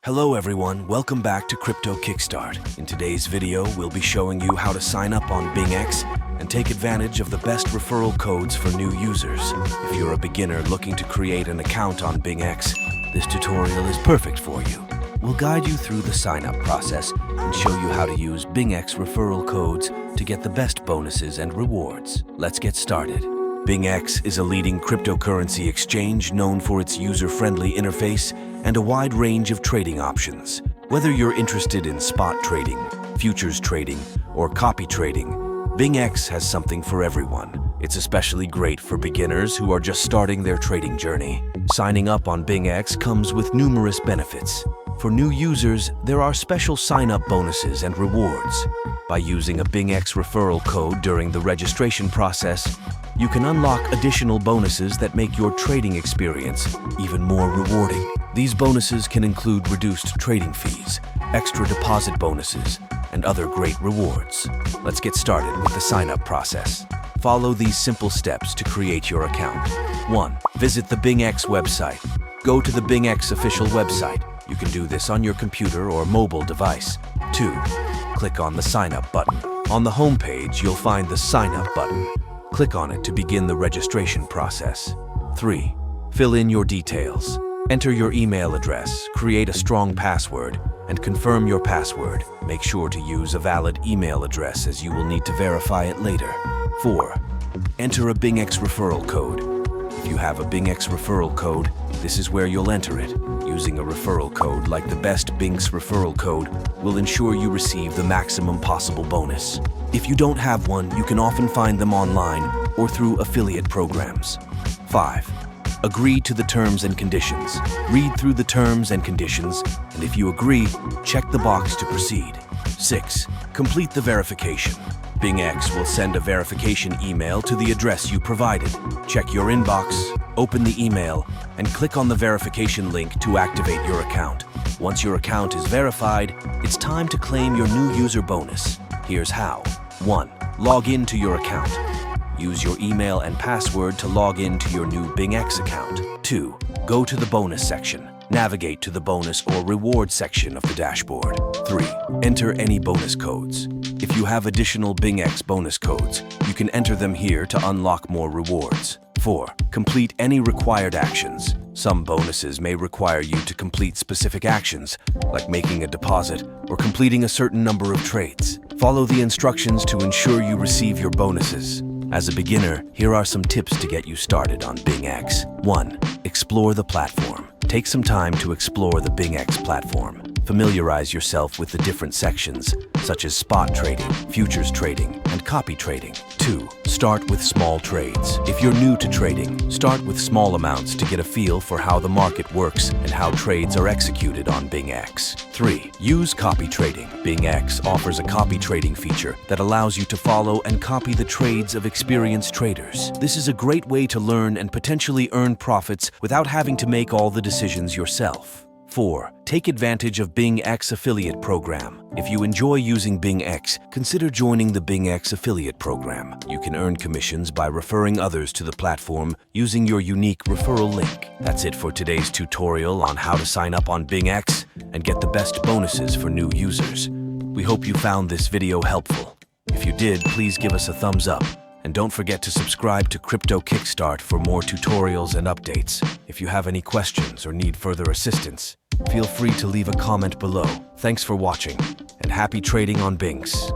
Hello everyone, welcome back to Crypto Kickstart. In today's video, we'll be showing you how to sign up on BingX and take advantage of the best referral codes for new users. If you're a beginner looking to create an account on BingX, this tutorial is perfect for you. We'll guide you through the sign-up process and show you how to use BingX referral codes to get the best bonuses and rewards. Let's get started. BingX is a leading cryptocurrency exchange known for its user-friendly interface and a wide range of trading options. Whether you're interested in spot trading, futures trading, or copy trading, BingX has something for everyone. It's especially great for beginners who are just starting their trading journey. Signing up on BingX comes with numerous benefits. For new users, there are special sign-up bonuses and rewards. By using a BingX referral code during the registration process, you can unlock additional bonuses that make your trading experience even more rewarding. These bonuses can include reduced trading fees, extra deposit bonuses, and other great rewards. Let's get started with the sign-up process. Follow these simple steps to create your account. 1. Visit the BingX website. Go to the BingX official website. You can do this on your computer or mobile device. 2. Click on the Sign Up button. On the home page, you'll find the Sign Up button. Click on it to begin the registration process. 3. Fill in your details. Enter your email address, create a strong password, and confirm your password. Make sure to use a valid email address as you will need to verify it later. 4. Enter a BingX referral code. If you have a BingX referral code, this is where you'll enter it. Using a referral code like the best BingX referral code will ensure you receive the maximum possible bonus. If you don't have one, you can often find them online or through affiliate programs. 5. Agree to the terms and conditions. Read through the terms and conditions, and if you agree, check the box to proceed. 6. Complete the verification. BingX will send a verification email to the address you provided. Check your inbox, open the email, and click on the verification link to activate your account. Once your account is verified, it's time to claim your new user bonus. Here's how. 1. Log in to your account. Use your email and password to log in to your new BingX account. 2. Go to the bonus section. Navigate to the bonus or reward section of the dashboard. 3. Enter any bonus codes. If you have additional BingX bonus codes, you can enter them here to unlock more rewards. 4. Complete any required actions. Some bonuses may require you to complete specific actions, like making a deposit or completing a certain number of trades. Follow the instructions to ensure you receive your bonuses. As a beginner, here are some tips to get you started on BingX. 1. Explore the platform. Take some time to explore the BingX platform. Familiarize yourself with the different sections, such as spot trading, futures trading, and copy trading. 2. Start with small trades. If you're new to trading, start with small amounts to get a feel for how the market works and how trades are executed on BingX. 3. Use copy trading. BingX offers a copy trading feature that allows you to follow and copy the trades of experienced traders. This is a great way to learn and potentially earn profits without having to make all the decisions yourself. 4. Take advantage of BingX affiliate program. If you enjoy using BingX, consider joining the BingX affiliate program. You can earn commissions by referring others to the platform using your unique referral link. That's it for today's tutorial on how to sign up on BingX and get the best bonuses for new users. We hope you found this video helpful. If you did, please give us a thumbs up. And don't forget to subscribe to Crypto Kickstart for more tutorials and updates. If you have any questions or need further assistance, feel free to leave a comment below. Thanks for watching, and happy trading on BingX.